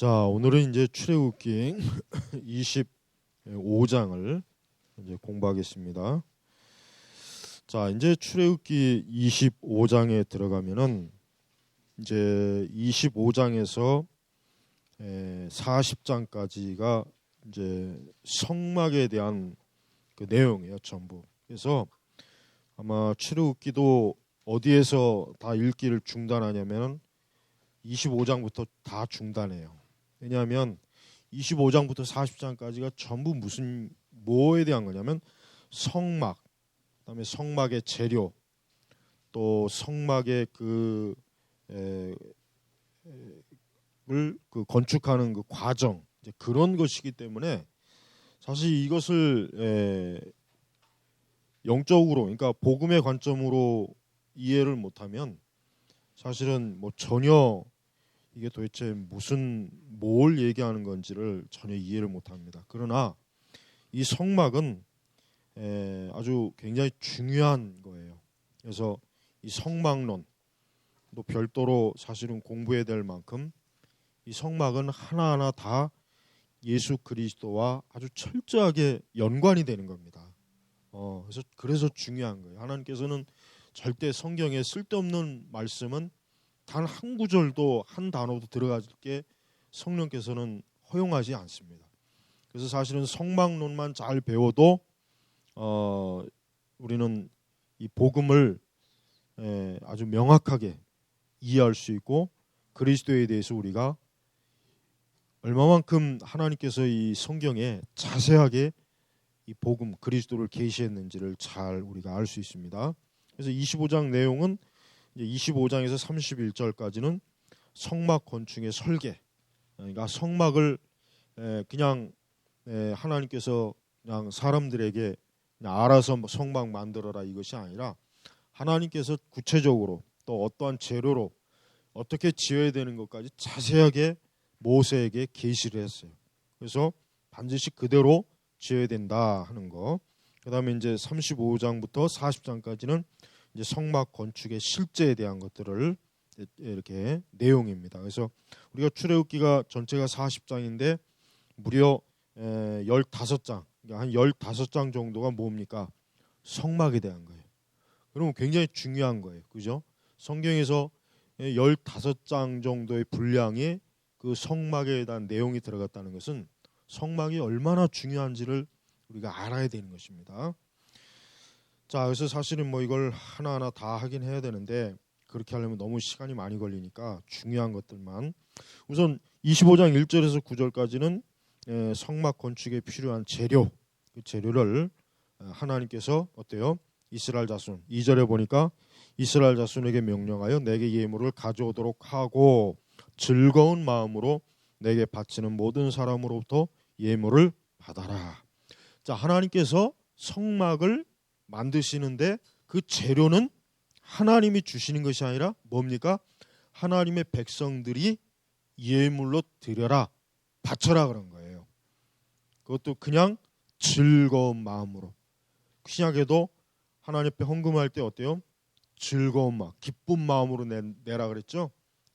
자, 오늘은 이제 출애굽기 25장을 이제 공부하겠습니다. 자, 이제 출애굽기 25장에 들어가면은 이제 25장에서 40장까지가 이제 성막에 대한 그 내용이에요, 전부. 그래서 아마 출애굽기도 어디에서 다 읽기를 중단하냐면 25장부터 다 중단해요. 왜냐하면 25장부터 40장까지가 전부 뭐에 대한 거냐면 성막, 그다음에 성막의 재료, 또 성막의 그 건축하는 그 과정, 이제 그런 것이기 때문에 사실 이것을 영적으로, 그러니까 복음의 관점으로 이해를 못하면 사실은 뭐 전혀 이게 도대체 뭘 얘기하는 건지를 전혀 이해를 못합니다. 그러나 이 성막은 아주 굉장히 중요한 거예요. 그래서 이 성막론 또 별도로 사실은 공부해야 될 만큼 이 성막은 하나하나 다 예수 그리스도와 아주 철저하게 연관이 되는 겁니다. 그래서 중요한 거예요. 하나님께서는 절대 성경에 쓸데없는 말씀은 단 한 구절도 한 단어도 들어가게 성령께서는 허용하지 않습니다. 그래서 사실은 성막론만 잘 배워도 우리는 이 복음을 아주 명확하게 이해할 수 있고 그리스도에 대해서 우리가 얼마만큼 하나님께서 이 성경에 자세하게 이 복음 그리스도를 계시했는지를 잘 우리가 알 수 있습니다. 그래서 25장 내용은 이제 25장에서 31절까지는 성막 건축의 설계, 그러니까 성막을 그냥 하나님께서 그냥 사람들에게 그냥 알아서 성막 만들어라 이것이 아니라 하나님께서 구체적으로 또 어떠한 재료로 어떻게 지어야 되는 것까지 자세하게 모세에게 계시를 했어요. 그래서 반드시 그대로 지어야 된다 하는 거. 그다음에 이제 35장부터 40장까지는 이제 성막 건축의 실제에 대한 것들을 이렇게 내용입니다. 그래서 우리가 출애굽기가 전체가 40장인데 무려 15장, 그러니까 한 15장 정도가 뭡니까? 성막에 대한 거예요. 그러면 굉장히 중요한 거예요. 그죠? 성경에서 15장 정도의 분량의 그 성막에 대한 내용이 들어갔다는 것은 성막이 얼마나 중요한지를 우리가 알아야 되는 것입니다. 자, 그래서 사실은 뭐 이걸 하나하나 다 하긴 해야 되는데 그렇게 하려면 너무 시간이 많이 걸리니까 중요한 것들만 우선 25장 1절에서 9절까지는 성막 건축에 필요한 재료, 그 재료를 하나님께서 어때요? 이스라엘 자손 2절에 보니까 이스라엘 자손에게 명령하여 내게 예물을 가져오도록 하고 즐거운 마음으로 내게 바치는 모든 사람으로부터 예물을 받아라. 자, 하나님께서 성막을 만드시는데 그 재료는 하나님이 주시는 것이 아니라 뭡니까? 하나님의 백성들이 예물로 드려라, 바쳐라 그런 거예요. 그것도 그냥 즐거운 마음으로. 신약에도 하나님 앞에 헌금할 때 어때요? 즐거운 마음, 기쁜 마음으로 내라 그랬죠.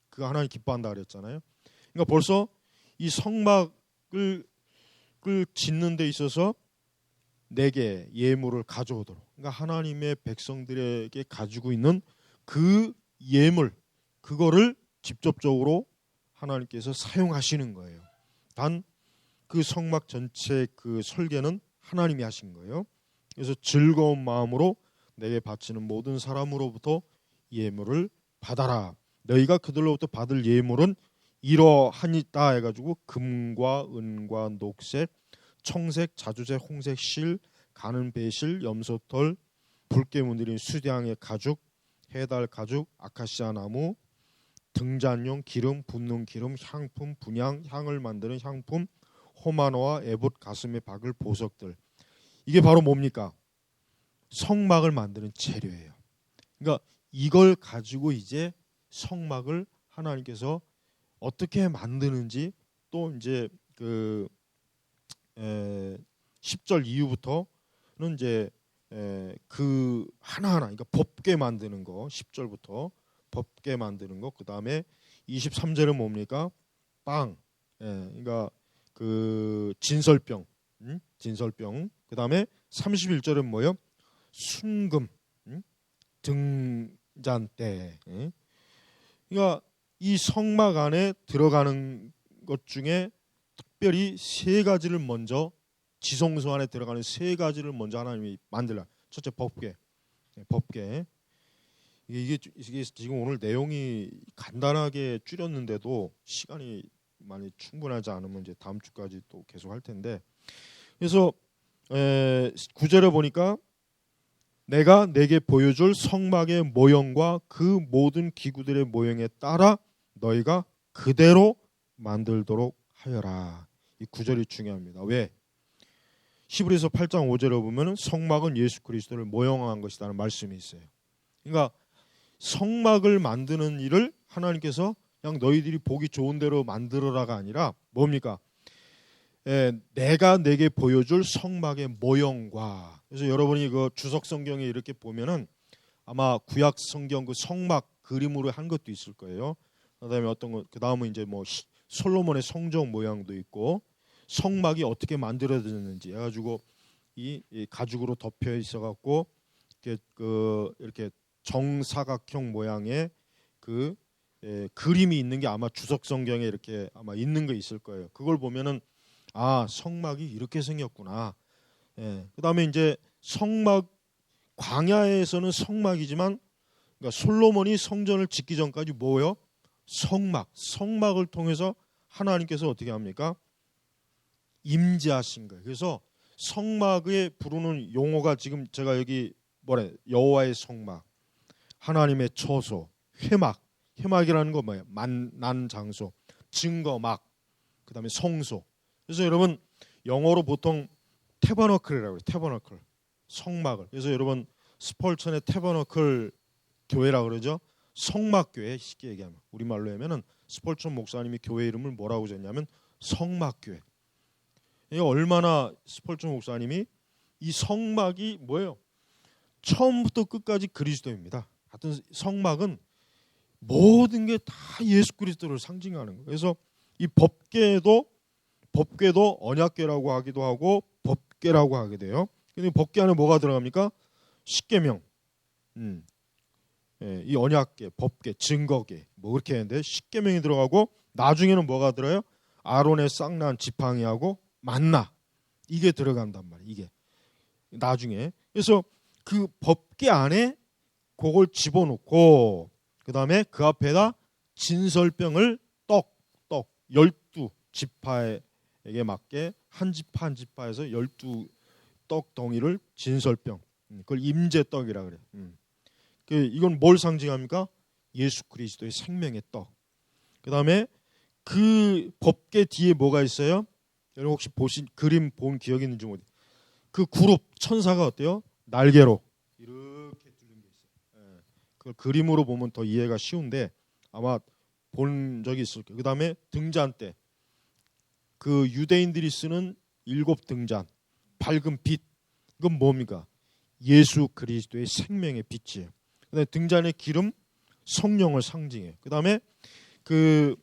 그거 하나님 기뻐한다 그랬잖아요. 그러니까 벌써 이 성막을 짓는 데 있어서 내게 예물을 가져오도록, 그러니까 하나님의 백성들에게 가지고 있는 그 예물, 그거를 직접적으로 하나님께서 사용하시는 거예요. 단 그 성막 전체 그 설계는 하나님이 하신 거예요. 그래서 즐거운 마음으로 내게 바치는 모든 사람으로부터 예물을 받아라. 너희가 그들로부터 받을 예물은 이러하니따 해가지고 금과 은과 녹색, 청색, 자주색, 홍색 실, 가는 배실, 염소털, 붉게 문드린 수량의 가죽, 해달 가죽, 아카시아 나무, 등잔용, 기름, 붓는 기름, 향품, 분향, 향을 만드는 향품, 호마노와 에봇 가슴에 박을 보석들. 이게 바로 뭡니까? 성막을 만드는 재료예요. 그러니까 이걸 가지고 이제 성막을 하나님께서 어떻게 만드는지 또 이제 그 10절 이후부터는 이제 그 하나하나, 그러니까 법궤 만드는 거, 10절부터 법궤 만드는 거, 그 다음에 23절은 뭡니까? 빵, 그러니까 그 진설병, 진설병. 그다음에 31절은 뭐요? 순금, 등잔대. 그러니까 이 성막 안에 들어가는 것 중에 특별히 세 가지를 먼저, 지성소 안에 들어가는 세 가지를 먼저 하나님이 만들라. 첫째, 법궤. 법궤. 이게 지금 오늘 내용이 간단하게 줄였는데도 시간이 많이 충분하지 않으면 이제 다음 주까지 또 계속 할 텐데, 그래서 9절에 보니까 내가 내게 보여줄 성막의 모형과 그 모든 기구들의 모형에 따라 너희가 그대로 만들도록 하여라. 이 9절이 중요합니다. 왜? 히브리서 8장 5절에 보면 성막은 예수 그리스도를 모형한 것이라는 말씀이 있어요. 그러니까 성막을 만드는 일을 하나님께서 그냥 너희들이 보기 좋은 대로 만들어라가 아니라 뭡니까? 내가 내게 보여줄 성막의 모형과. 그래서 여러분이 그 주석 성경에 이렇게 보면은 아마 구약 성경 그 성막 그림으로 한 것도 있을 거예요. 그다음에 어떤 거, 그다음은 이제 뭐 솔로몬의 성전 모양도 있고 성막이 어떻게 만들어졌는지 해가지고 이 가죽으로 덮여 있어갖고 이렇게 정사각형 모양의 그 그림이 있는 게 아마 주석 성경에 이렇게 아마 있는 거 있을 거예요. 그걸 보면은 아, 성막이 이렇게 생겼구나. 그다음에 이제 성막, 광야에서는 성막이지만, 그러니까 솔로몬이 성전을 짓기 전까지 뭐요? 성막을 통해서 하나님께서 어떻게 합니까? 임재하신 거예요. 그래서 성막에 부르는 용어가 지금 제가 여기 여호와의 성막, 하나님의 처소, 회막이라는 거 뭐예요? 만난 장소, 증거막, 그다음에 성소. 그래서 여러분 영어로 보통 태버너클이라고 해요. 태버너클, 성막을. 그래서 여러분 스펄천의 태버너클 교회라고 그러죠. 성막교회. 쉽게 얘기하면 우리말로 하면은 스펄천 목사님이 교회 이름을 뭐라고 졌냐면 성막교회. 이게 얼마나 스펄천 목사님이 이 성막이 뭐예요? 처음부터 끝까지 그리스도입니다. 하여튼 성막은 모든 게 다 예수 그리스도를 상징하는 거예요. 그래서 이 법궤도 언약궤라고 하기도 하고 법궤라고 하게 돼요. 근데 법궤 안에 뭐가 들어갑니까? 십계명, 이 언약궤, 법궤, 증거궤 뭐 그렇게 했는데 십계명이 들어가고 나중에는 뭐가 들어요? 아론의 쌍난 지팡이하고 만나, 이게 들어간단 말이에요. 이게 나중에. 그래서 그 법궤 안에 그걸 집어넣고 그다음에 그 앞에다 진설병을 떡 12지파에게 맞게 한 지파 한 지파에서 12떡 덩이를 진설병, 그걸 임재떡이라 그래요. 이건 뭘 상징합니까? 예수 그리스도의 생명의 떡. 그다음에 그 법궤 뒤에 뭐가 있어요? 여러분 혹시 그림 본 기억이 있는지 모르겠어요. 그 그룹 천사가 어때요? 날개로 이렇게 뚫린 게 있어요. 그걸 그림으로 보면 더 이해가 쉬운데 아마 본 적이 있을 거예요. 그다음에 등잔대, 그 유대인들이 쓰는 7등잔, 밝은 빛, 이건 뭡니까? 예수 그리스도의 생명의 빛이에요. 그다음에 등잔의 기름, 성령을 상징해요. 그다음에 그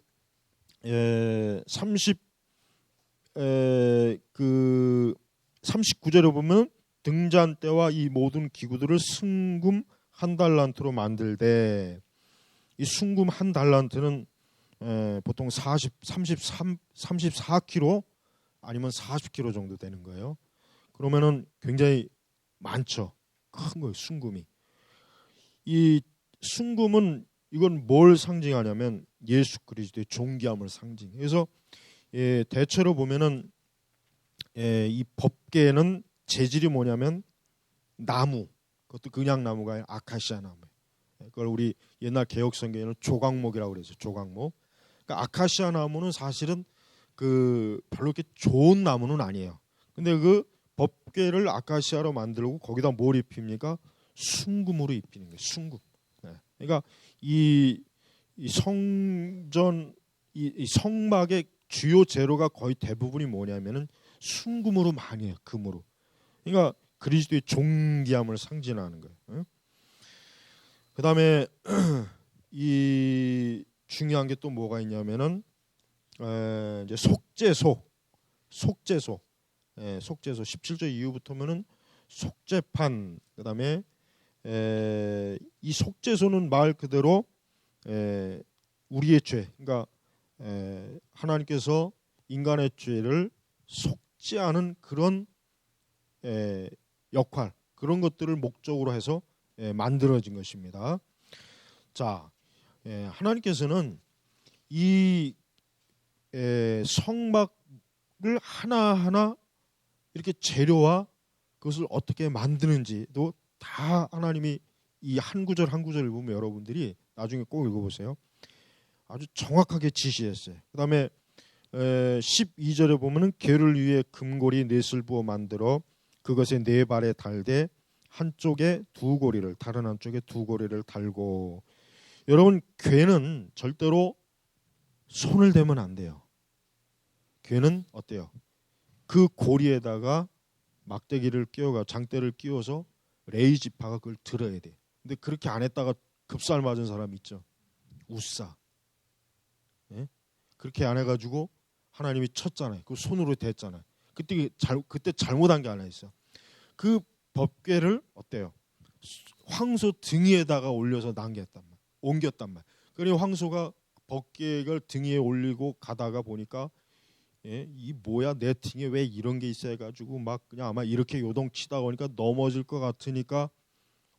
39절에 보면 등잔대와 이 모든 기구들을 순금 한 달란트로 만들되, 이 순금 한 달란트는 보통 34kg 아니면 40kg 정도 되는 거예요. 그러면은 굉장히 많죠. 큰 거예요, 순금이. 이 순금은 이건 뭘 상징하냐면 예수 그리스도의 존귀함을 상징해요. 그래서 대체로 보면은 이 법궤는 재질이 뭐냐면 나무, 그것도 그냥 나무가 아니라 아카시아 나무. 그걸 우리 옛날 개혁 성경에는 조각목이라고 그랬어요. 조각목. 그러니까 아카시아 나무는 사실은 그 별로 이렇게 좋은 나무는 아니에요. 근데 그 법궤를 아카시아로 만들고 거기다 뭘 입힙니까? 순금으로 입히는 거예요. 순금. 그러니까 이 성전, 이 성막의 주요 재료가 거의 대부분이 뭐냐면은 순금으로 많이 해요. 금으로. 그러니까 그리스도의 존귀함을 상징하는 거예요. 그다음에 이 중요한 게 또 뭐가 있냐면은 이제 속죄소, 속죄소 17절 이후부터면은 속죄판, 그다음에 이 속죄소는 말 그대로 우리의 죄, 그러니까 하나님께서 인간의 죄를 속죄하는 그런 역할, 그런 것들을 목적으로 해서 만들어진 것입니다. 자, 하나님께서는 이 성막을 하나하나 이렇게 재료와 그것을 어떻게 만드는지도 다 하나님이 이 한 구절 한 구절을 보면 여러분들이 나중에 꼭 읽어보세요. 아주 정확하게 지시했어요. 그 다음에 12절에 보면은 궤를 위해 금고리 넷을 부어 만들어 그것에 네 발에 달되 한쪽에 두 고리를, 다른 한쪽에 두 고리를 달고. 여러분, 궤는 절대로 손을 대면 안 돼요. 궤는 어때요? 그 고리에다가 막대기를 끼워가 장대를 끼워서 레이 지파가 그걸 들어야 돼. 근데 그렇게 안 했다가 급살 맞은 사람 있죠. 우싸. 예? 그렇게 안 해가지고 하나님이 쳤잖아요. 그 손으로 댔잖아요. 그때 잘못한 게 하나 있어. 그 법궤를 어때요? 황소 등위에다가 올려서 옮겼단 말. 그러니 황소가 법궤를 등위에 올리고 가다가 보니까 이 뭐야, 내 등에 왜 이런 게 있어 해가지고 막 그냥 아마 이렇게 요동치다 보니까 넘어질 것 같으니까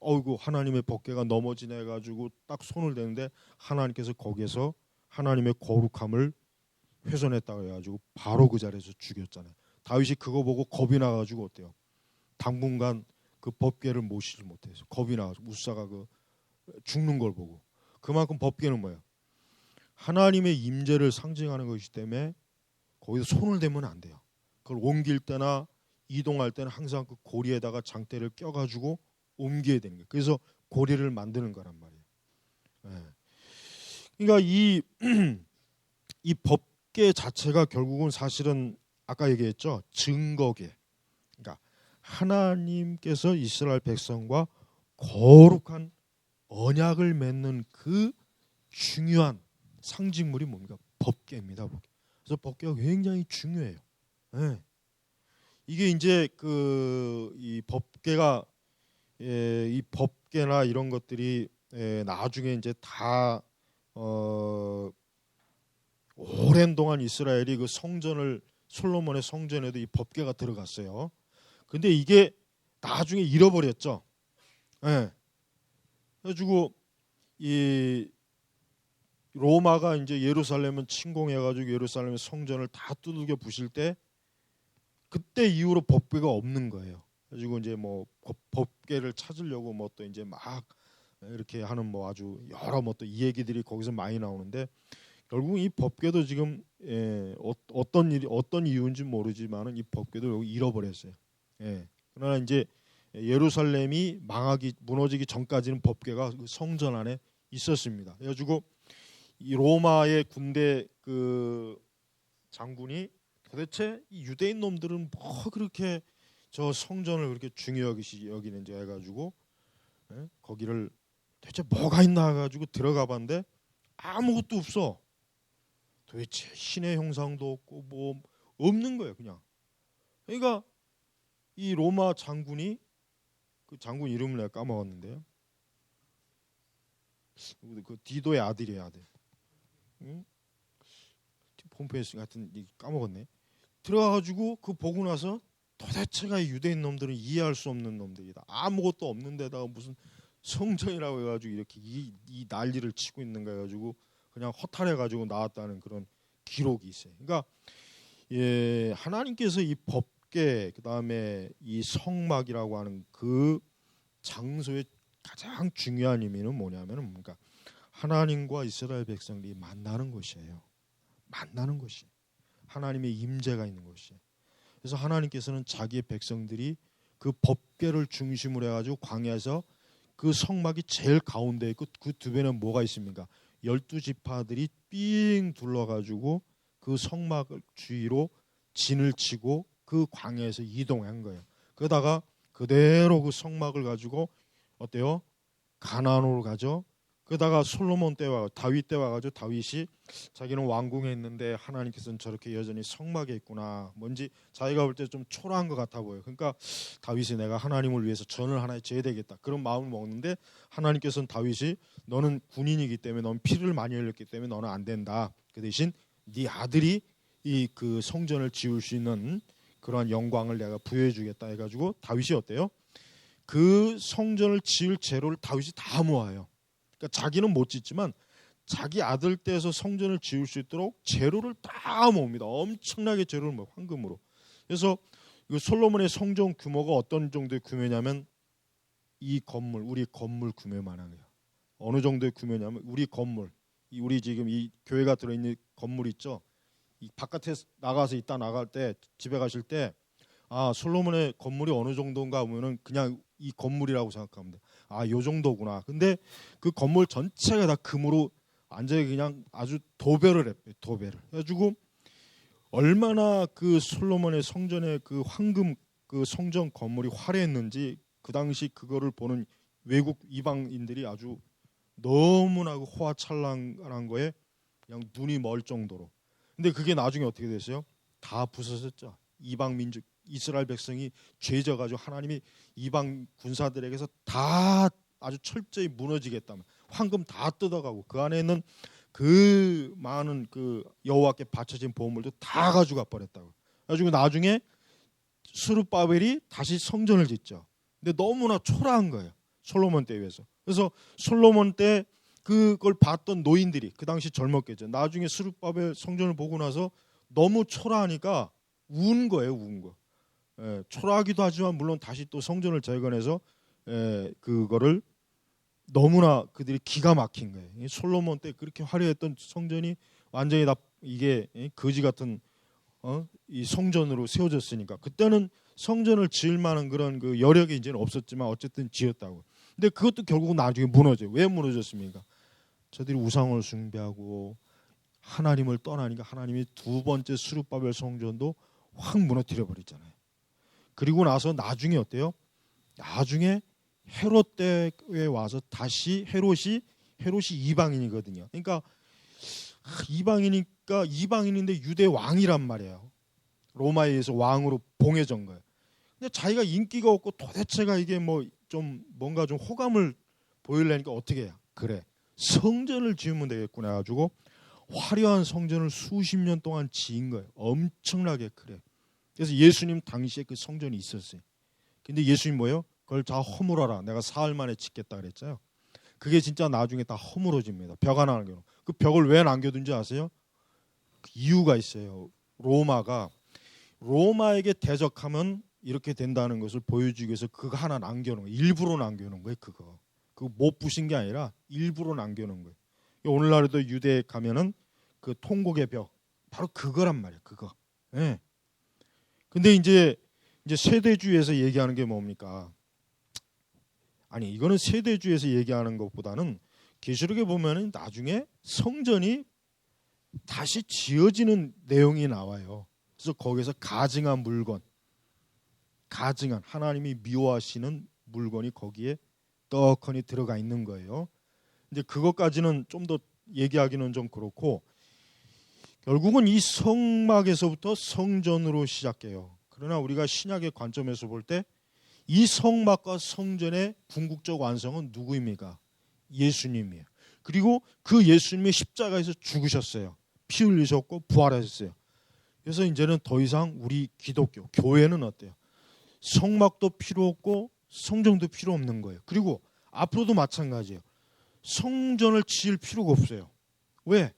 어이구 하나님의 법궤가 넘어지네 해가지고 딱 손을 대는데 하나님께서 거기에서 하나님의 거룩함을 훼손했다고 해가지고 바로 그 자리에서 죽였잖아요. 다윗이 그거 보고 겁이 나가지고 어때요? 당분간 그 법궤를 모시지 못해서 겁이 나가지고 우사가 그 죽는 걸 보고. 그만큼 법궤는 뭐예요? 하나님의 임재를 상징하는 것이기 때문에 거기서 손을 대면 안 돼요. 그걸 옮길 때나 이동할 때는 항상 그 고리에다가 장대를 껴가지고 옮겨야 되는 거예요. 그래서 고리를 만드는 거란 말이에요. 그러니까 이 법궤 자체가 결국은 사실은 아까 얘기했죠. 증거궤. 그러니까 하나님께서 이스라엘 백성과 거룩한 언약을 맺는 그 중요한 상징물이 뭡니까? 법궤입니다. 그래서 법궤가 굉장히 중요해요. 이게 이제 이 법궤가 이 법궤나 이런 것들이 나중에 이제 다 오랜 동안 이스라엘이 그 성전을 솔로몬의 성전에도 이 법궤가 들어갔어요. 근데 이게 나중에 잃어버렸죠. 그래가지고 이 로마가 이제 예루살렘을 침공해가지고 예루살렘의 성전을 다 두들겨 부실 때 그때 이후로 법궤가 없는 거예요. 그래가지고 이제 뭐 법궤를 찾으려고 뭐 또 이제 막 이렇게 하는 뭐 아주 여러 뭐 또 이 얘기들이 거기서 많이 나오는데 결국 이 법궤도 지금 어떤 이유인지 모르지만은 이 법궤도 여기 잃어버렸어요. 그러나 이제 예루살렘이 무너지기 전까지는 법궤가 그 성전 안에 있었습니다. 그래가지고 이 로마의 군대 그 장군이 도대체 이 유대인 놈들은 뭐 그렇게 저 성전을 그렇게 중요하게 여기는지 해가지고 거기를 도대체 뭐가 있나 해가지고 들어가 봤는데 아무것도 없어. 도대체 신의 형상도 없고 뭐 없는 거예요, 그냥. 그러니까 이 로마 장군이 그 장군 이름을 내가 까먹었는데요. 그 디도의 아들이에요, 아들. 폼페이스 같은 까먹었네. 들어가가지고 그 보고 나서 도대체가 유대인 놈들은 이해할 수 없는 놈들이다. 아무것도 없는 데다가 무슨 성전이라고 해가지고 이렇게 이 난리를 치고 있는가 해가지고 그냥 허탈해가지고 나왔다는 그런 기록이 있어요. 그러니까 하나님께서 이 법궤 그다음에 이 성막이라고 하는 그 장소의 가장 중요한 의미는 뭐냐면은 뭔가 하나님과 이스라엘 백성들이 만나는 곳이에요. 만나는 곳이 하나님의 임재가 있는 곳이에요. 그래서 하나님께서는 자기의 백성들이 그 법궤를 중심으로 해가지고 광야에서 그 성막이 제일 가운데 있고 그 주변에 뭐가 있습니까? 12지파들이 삥 둘러가지고 그 성막을 주위로 진을 치고 그 광야에서 이동한 거예요. 그러다가 그대로 그 성막을 가지고 어때요? 가나안으로 가죠. 그러다가 솔로몬 때와 다윗 때 와가지고 다윗이 자기는 왕궁에 있는데 하나님께서는 저렇게 여전히 성막에 있구나. 뭔지 자기가 볼 때 좀 초라한 것 같아 보여. 그러니까 다윗이 내가 하나님을 위해서 전을 하나 지어야 되겠다. 그런 마음을 먹는데 하나님께서는 다윗이 너는 군인이기 때문에 너는 피를 많이 흘렸기 때문에 너는 안 된다. 그 대신 네 아들이 이 그 성전을 지을 수 있는 그러한 영광을 내가 부여해 주겠다 해가지고 다윗이 어때요? 그 성전을 지을 재료를 다윗이 다 모아요. 그러니까 자기는 못 짓지만 자기 아들 떼서 성전을 지을 수 있도록 재료를 다 모읍니다. 엄청나게 재료를 모아 황금으로. 그래서 이 솔로몬의 성전 규모가 어떤 정도의 규모냐면 이 건물, 우리 건물 규모만한 거예요. 어느 정도의 규모냐면 우리 건물, 우리 지금 이 교회가 들어있는 건물 있죠. 이 바깥에 나가서 이따 나갈 때 집에 가실 때 솔로몬의 건물이 어느 정도인가 하면은 그냥 이 건물이라고 생각하면 돼. 요 정도구나. 근데 그 건물 전체가 다 금으로 완전히 그냥 아주 도배를 했대요. 도배를 해가지고 얼마나 그 솔로몬의 성전의 그 황금 그 성전 건물이 화려했는지 그 당시 그거를 보는 외국 이방인들이 아주 너무나 호화찬란한 거에 그냥 눈이 멀 정도로. 근데 그게 나중에 어떻게 됐어요? 다 부서졌죠. 이방 민족 이스라엘 백성이 죄져가지고 하나님이 이방 군사들에게서 다 아주 철저히 무너지겠다면 황금 다 뜯어가고 그 안에 있는 그 많은 그 여호와께 바쳐진 보물도 다 가져가 버렸다고. 가지고 나중에 스룹바벨이 다시 성전을 짓죠. 근데 너무나 초라한 거예요. 솔로몬 때에 비해서. 그래서 솔로몬 때 그걸 봤던 노인들이 그 당시 젊었겠죠. 나중에 스룹바벨 성전을 보고 나서 너무 초라하니까 운 거예요, 운 거. 초라하기도 하지만 물론 다시 또 성전을 재건해서 그거를 너무나 그들이 기가 막힌 거예요. 솔로몬 때 그렇게 화려했던 성전이 완전히 다 이게 거지 같은 이 성전으로 세워졌으니까 그때는 성전을 지을 만한 그런 그 여력이 이제는 없었지만 어쨌든 지었다고. 근데 그것도 결국은 나중에 무너져요. 왜 무너졌습니까? 저들이 우상을 숭배하고 하나님을 떠나니까 하나님이 두 번째 스룹바벨 성전도 확 무너뜨려 버리잖아요. 그리고 나서 나중에 어때요? 나중에 헤롯 때에 와서 다시 헤롯이 이방인이거든요. 그러니까 이방인인데 유대 왕이란 말이에요. 로마에 의해서 왕으로 봉해진 거예요. 근데 자기가 인기가 없고 도대체가 이게 뭐 좀 뭔가 좀 호감을 보이려니까 어떻게 해요? 그래, 성전을 지으면 되겠구나 해가지고 화려한 성전을 수십 년 동안 지은 거예요. 엄청나게 그래. 그래서 예수님 당시에 그 성전이 있었어요. 근데 예수님 뭐예요? 그걸 다 허물어라. 내가 사흘 만에 짓겠다 그랬잖아요. 그게 진짜 나중에 다 허물어집니다. 벽 하나 남겨놓고. 그 벽을 왜 남겨둔지 아세요? 그 이유가 있어요. 로마에게 대적하면 이렇게 된다는 것을 보여주기 위해서 그거 하나 남겨놓은 거예요. 일부러 남겨놓은 거예요. 그거 못 부신 게 아니라 일부러 남겨놓은 거예요. 오늘날에도 유대에 가면은 그 통곡의 벽 바로 그거란 말이에요. 그거. 예. 근데 이제 세대주의에서 얘기하는 게 뭡니까? 아니 이거는 세대주의에서 얘기하는 것보다는 계시록에 보면은 나중에 성전이 다시 지어지는 내용이 나와요. 그래서 거기서 가증한 물건, 가증한 하나님이 미워하시는 물건이 거기에 떡하니 들어가 있는 거예요. 이제 그것까지는 좀 더 얘기하기는 좀 그렇고 결국은 이 성막에서부터 성전으로 시작해요. 그러나 우리가 신약의 관점에서 볼 때 이 성막과 성전의 궁극적 완성은 누구입니까? 예수님이에요. 그리고 그 예수님이 십자가에서 죽으셨어요. 피 흘리셨고 부활하셨어요. 그래서 이제는 더 이상 우리 기독교 교회는 어때요? 성막도 필요 없고 성전도 필요 없는 거예요. 그리고 앞으로도 마찬가지예요. 성전을 지을 필요가 없어요. 왜?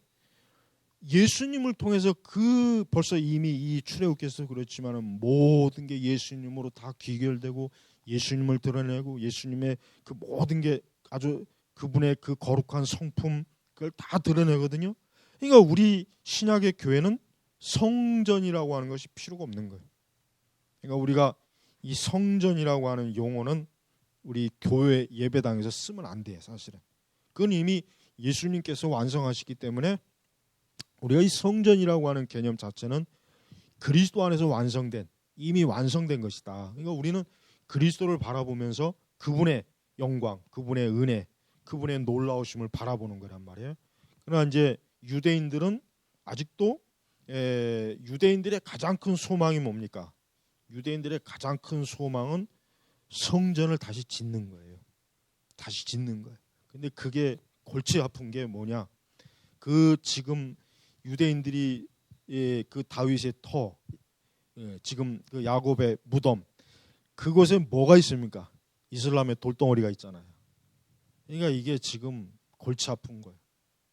예수님을 통해서 벌써 이미 이 출애굽께서 그렇지만은 모든 게 예수님으로 다 귀결되고 예수님을 드러내고 예수님의 그 모든 게 아주 그분의 그 거룩한 성품 그걸 다 드러내거든요. 그러니까 우리 신약의 교회는 성전이라고 하는 것이 필요가 없는 거예요. 그러니까 우리가 이 성전이라고 하는 용어는 우리 교회 예배당에서 쓰면 안 돼요. 사실은 그건 이미 예수님께서 완성하시기 때문에 우리가 이 성전이라고 하는 개념 자체는 그리스도 안에서 이미 완성된 것이다. 그러니까 우리는 그리스도를 바라보면서 그분의 영광, 그분의 은혜, 그분의 놀라우심을 바라보는 거란 말이에요. 그러나 이제 유대인들은 아직도 유대인들의 가장 큰 소망이 뭡니까? 유대인들의 가장 큰 소망은 성전을 다시 짓는 거예요. 다시 짓는 거예요. 근데 그게 골치 아픈 게 뭐냐? 그 지금 유대인들이 그 다윗의 터, 지금 그 야곱의 무덤, 그곳에 뭐가 있습니까? 이슬람의 돌덩어리가 있잖아요. 그러니까 이게 지금 골치 아픈 거예요.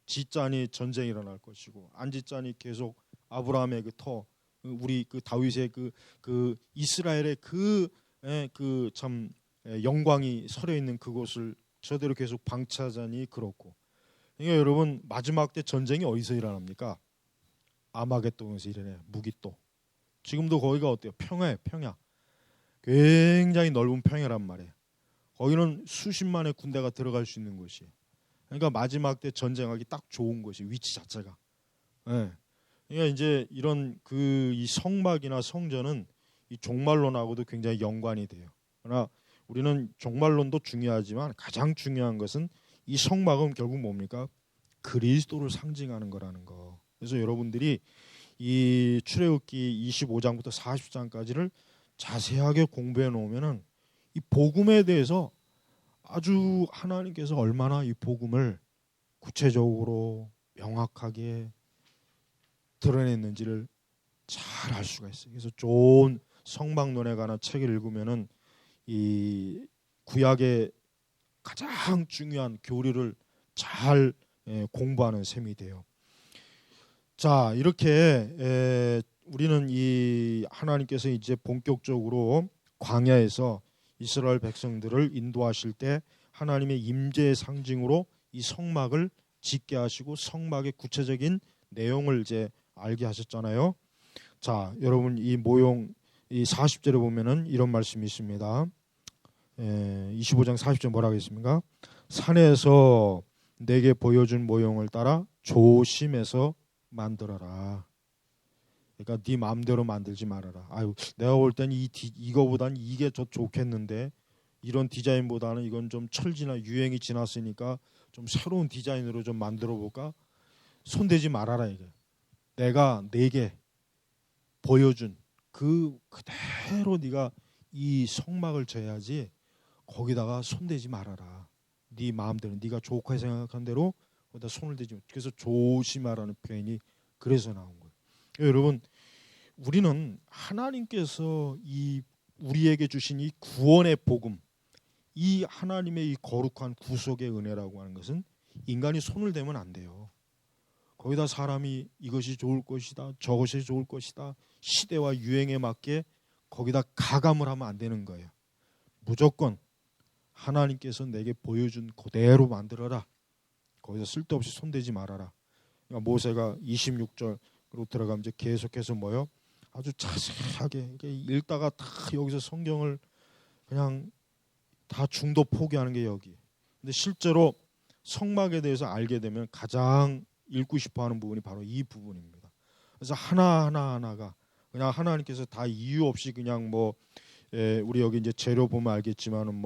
짓자니 전쟁이 일어날 것이고 안 짓자니 계속 아브라함의 그 터, 우리 그 다윗의 그 이스라엘의 그 참 영광이 서려 있는 그곳을 저대로 계속 방치하자니 그렇고. 그러니까 여러분 마지막 때 전쟁이 어디서 일어납니까? 아마겟돈에서 일어나요. 무기또. 지금도 거기가 어때요? 평야예요. 평야. 굉장히 넓은 평야란 말이에요. 거기는 수십만의 군대가 들어갈 수 있는 곳이에요. 그러니까 마지막 때 전쟁하기 딱 좋은 곳이 위치 자체가. 예. 그러니까 이제 이런 이 성막이나 성전은 이 종말론하고도 굉장히 연관이 돼요. 그러나 우리는 종말론도 중요하지만 가장 중요한 것은 이 성막은 결국 뭡니까? 그리스도를 상징하는 거라는 거. 그래서 여러분들이 이 출애굽기 25장부터 40장까지를 자세하게 공부해 놓으면은 이 복음에 대해서 아주 하나님께서 얼마나 이 복음을 구체적으로 명확하게 드러냈는지를 잘 알 수가 있어요. 그래서 좋은 성막론에 관한 책을 읽으면은 이 구약의 가장 중요한 교리를 잘 공부하는 셈이 돼요. 자, 이렇게 우리는 이 하나님께서 이제 본격적으로 광야에서 이스라엘 백성들을 인도하실 때 하나님의 임재의 상징으로 이 성막을 짓게 하시고 성막의 구체적인 내용을 이제 알게 하셨잖아요. 자, 여러분 이 모용 이 40절에 보면은 이런 말씀이 있습니다. 25장 40절 뭐라고 했습니까? 산에서 내게 보여준 모형을 따라 조심해서 만들어라. 그러니까 네 마음대로 만들지 말아라. 아유, 내가 볼 땐 이거보단 이게 더 좋겠는데 이런 디자인보다는 이건 좀 철지나 유행이 지났으니까 좀 새로운 디자인으로 좀 만들어 볼까? 손대지 말아라 이게. 내가 내게 보여준 그대로 네가 이 성막을 져야지 거기다가 손대지 말아라. 네 마음대로 네가 좋게 생각한 대로 거기다 손을 대지. 그래서 조심하라는 표현이 그래서 나온 거예요. 여러분 우리는 하나님께서 이 우리에게 주신 이 구원의 복음, 이 하나님의 이 거룩한 구속의 은혜라고 하는 것은 인간이 손을 대면 안 돼요. 거기다 사람이 이것이 좋을 것이다, 저것이 좋을 것이다, 시대와 유행에 맞게 거기다 가감을 하면 안 되는 거예요. 무조건 하나님께서 내게 보여준 그대로 만들어라. 거기서 쓸데없이 손대지 말아라. 그러니까 모세가 26절로 들어가면 이제 계속해서 뭐요? 아주 자세하게 읽다가 다 여기서 성경을 그냥 다 중도 포기하는 게 여기. 근데 실제로 성막에 대해서 알게 되면 가장 읽고 싶어하는 부분이 바로 이 부분입니다. 그래서 하나가 그냥 하나님께서 다 이유 없이 그냥 우리 여기 이제 재료 보면 알겠지만은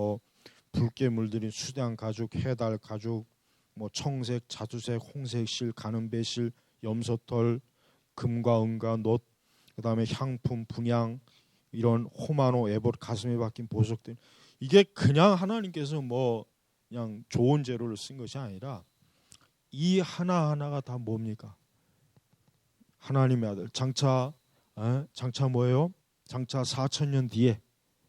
붉게 물들인 수량 가죽, 해달 가죽, 청색, 자주색, 홍색 실, 가는배 실, 염소털, 금과 은과 놋, 그다음에 향품, 분향, 이런 호마노, 에봇, 가슴에 박힌 보석들. 이게 그냥 하나님께서 그냥 좋은 재료를 쓴 것이 아니라 이 하나하나가 다 뭡니까? 하나님의 아들. 장차 뭐예요? 장차 4,000년 뒤에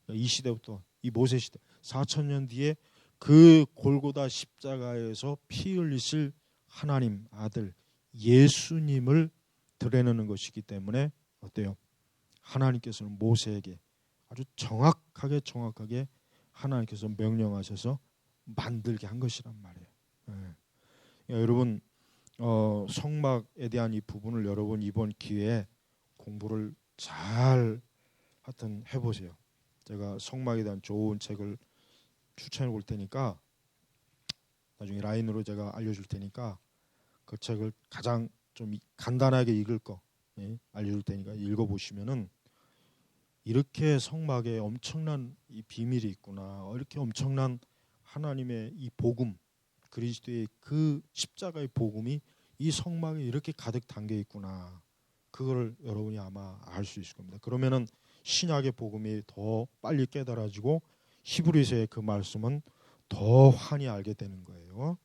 이 시대부터 이 모세 시대 4,000년 뒤에 그 골고다 십자가에서 피 흘리실 하나님 아들 예수님을 드러내는 것이기 때문에 어때요? 하나님께서는 모세에게 아주 정확하게 하나님께서 명령하셔서 만들게 한 것이란 말이에요. 여러분 성막에 대한 이 부분을 여러분 이번 기회에 공부를 잘 하여튼 해보세요. 제가 성막에 대한 좋은 책을 추천해 볼 테니까 나중에 라인으로 제가 알려줄 테니까 그 책을 가장 좀 간단하게 읽을 거 알려줄 테니까 읽어보시면은 이렇게 성막에 엄청난 이 비밀이 있구나, 이렇게 엄청난 하나님의 이 복음, 그리스도의 그 십자가의 복음이 이 성막에 이렇게 가득 담겨 있구나. 그거를 여러분이 아마 알 수 있을 겁니다. 그러면은 신약의 복음이 더 빨리 깨달아지고 히브리서의 그 말씀은 더 환히 알게 되는 거예요.